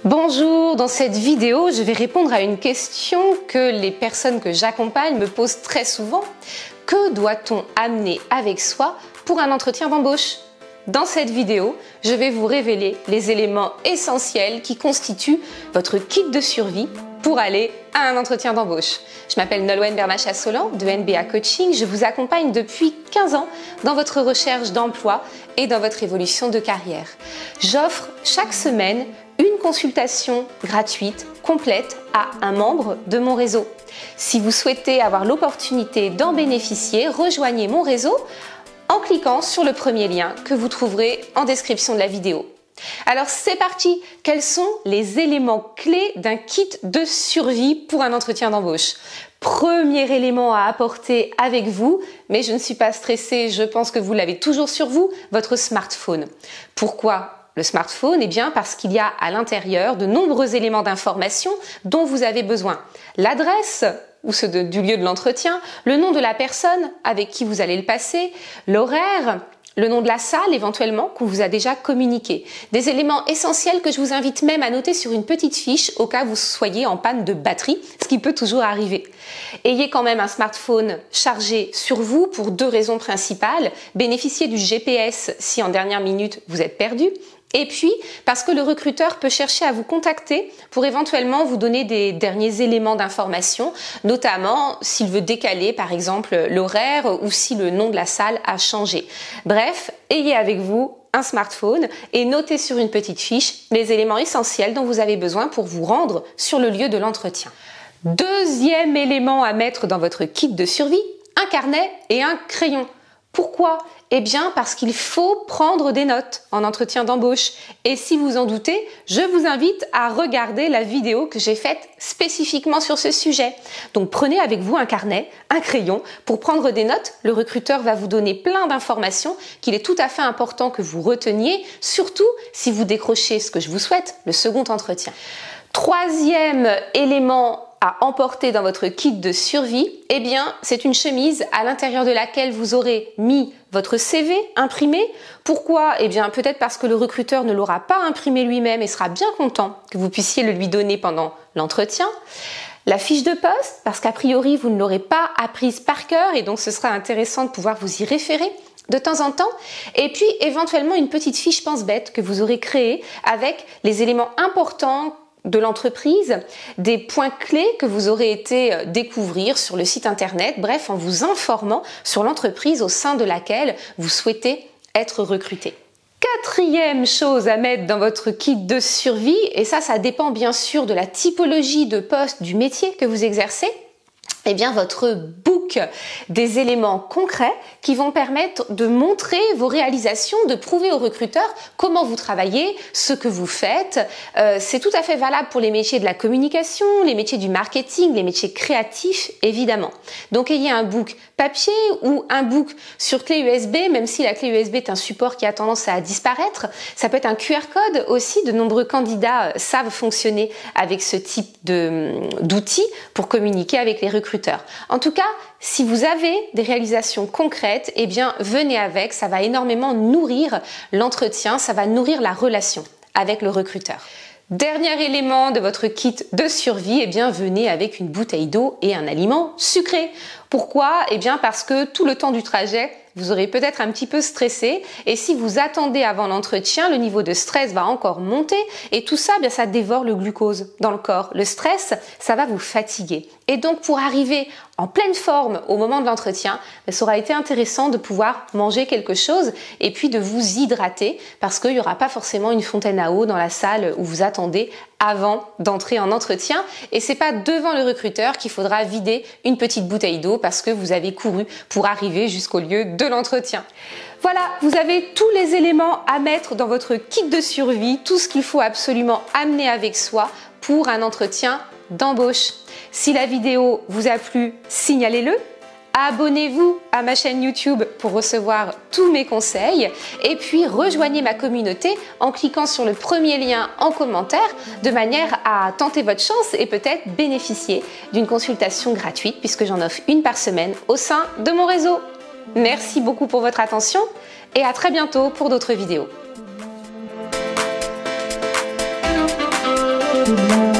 Bonjour, dans cette vidéo, je vais répondre à une question que les personnes que j'accompagne me posent très souvent. Que doit-on amener avec soi pour un entretien d'embauche? Dans cette vidéo, je vais vous révéler les éléments essentiels qui constituent votre kit de survie pour aller à un entretien d'embauche. Je m'appelle Nolwenn Bernachat-Solan de NBA Coaching. Je vous accompagne depuis 15 ans dans votre recherche d'emploi et dans votre évolution de carrière. J'offre chaque semaine une consultation gratuite, complète, à un membre de mon réseau. Si vous souhaitez avoir l'opportunité d'en bénéficier, rejoignez mon réseau en cliquant sur le premier lien que vous trouverez en description de la vidéo. Alors c'est parti! Quels sont les éléments clés d'un kit de survie pour un entretien d'embauche? Premier élément à apporter avec vous, mais je ne suis pas stressée, je pense que vous l'avez toujours sur vous, votre smartphone. Pourquoi le smartphone? Eh bien parce qu'il y a à l'intérieur de nombreux éléments d'information dont vous avez besoin. L'adresse ou ceux du lieu de l'entretien, le nom de la personne avec qui vous allez le passer, l'horaire, le nom de la salle éventuellement qu'on vous a déjà communiqué. Des éléments essentiels que je vous invite même à noter sur une petite fiche au cas où vous soyez en panne de batterie, ce qui peut toujours arriver. Ayez quand même un smartphone chargé sur vous pour deux raisons principales. Bénéficiez du GPS si en dernière minute vous êtes perdu. Et puis, parce que le recruteur peut chercher à vous contacter pour éventuellement vous donner des derniers éléments d'information, notamment s'il veut décaler par exemple l'horaire ou si le nom de la salle a changé. Bref, ayez avec vous un smartphone et notez sur une petite fiche les éléments essentiels dont vous avez besoin pour vous rendre sur le lieu de l'entretien. Deuxième élément à mettre dans votre kit de survie, un carnet et un crayon. Pourquoi? Eh bien parce qu'il faut prendre des notes en entretien d'embauche. Et si vous en doutez, je vous invite à regarder la vidéo que j'ai faite spécifiquement sur ce sujet. Donc prenez avec vous un carnet, un crayon pour prendre des notes. Le recruteur va vous donner plein d'informations qu'il est tout à fait important que vous reteniez, surtout si vous décrochez ce que je vous souhaite, le second entretien. Troisième élément à emporter dans votre kit de survie, eh bien, c'est une chemise à l'intérieur de laquelle vous aurez mis votre CV imprimé. Pourquoi? Eh bien, peut-être parce que le recruteur ne l'aura pas imprimé lui-même et sera bien content que vous puissiez le lui donner pendant l'entretien. La fiche de poste, parce qu'a priori, vous ne l'aurez pas apprise par cœur et donc ce sera intéressant de pouvoir vous y référer de temps en temps. Et puis, éventuellement, une petite fiche pense-bête que vous aurez créée avec les éléments importants de l'entreprise, des points clés que vous aurez été découvrir sur le site internet, bref, en vous informant sur l'entreprise au sein de laquelle vous souhaitez être recruté. Quatrième chose à mettre dans votre kit de survie, et ça dépend bien sûr de la typologie de poste du métier que vous exercez, eh bien votre book des éléments concrets qui vont permettre de montrer vos réalisations, de prouver aux recruteurs comment vous travaillez, ce que vous faites. C'est tout à fait valable pour les métiers de la communication, les métiers du marketing, les métiers créatifs évidemment. Donc ayez un book papier ou un book sur clé USB, même si la clé USB est un support qui a tendance à disparaître. Ça peut être un QR code aussi, de nombreux candidats savent fonctionner avec ce type d'outils pour communiquer avec les recruteurs. En tout cas, si vous avez des réalisations concrètes, eh bien venez avec, ça va énormément nourrir l'entretien, ça va nourrir la relation avec le recruteur. Dernier élément de votre kit de survie, eh bien venez avec une bouteille d'eau et un aliment sucré. Pourquoi? Eh bien parce que tout le temps du trajet, vous aurez peut-être un petit peu stressé et si vous attendez avant l'entretien, le niveau de stress va encore monter et tout ça, bien ça dévore le glucose dans le corps. Le stress, ça va vous fatiguer. Et donc pour arriver en pleine forme au moment de l'entretien, ça aura été intéressant de pouvoir manger quelque chose et puis de vous hydrater parce qu'il n'y aura pas forcément une fontaine à eau dans la salle où vous attendez avant d'entrer en entretien et c'est pas devant le recruteur qu'il faudra vider une petite bouteille d'eau parce que vous avez couru pour arriver jusqu'au lieu de l'entretien. Voilà, vous avez tous les éléments à mettre dans votre kit de survie, tout ce qu'il faut absolument amener avec soi pour un entretien d'embauche. Si la vidéo vous a plu, signalez-le. Abonnez-vous à ma chaîne YouTube pour recevoir tous mes conseils et puis rejoignez ma communauté en cliquant sur le premier lien en commentaire de manière à tenter votre chance et peut-être bénéficier d'une consultation gratuite puisque j'en offre une par semaine au sein de mon réseau. Merci beaucoup pour votre attention et à très bientôt pour d'autres vidéos. Bye.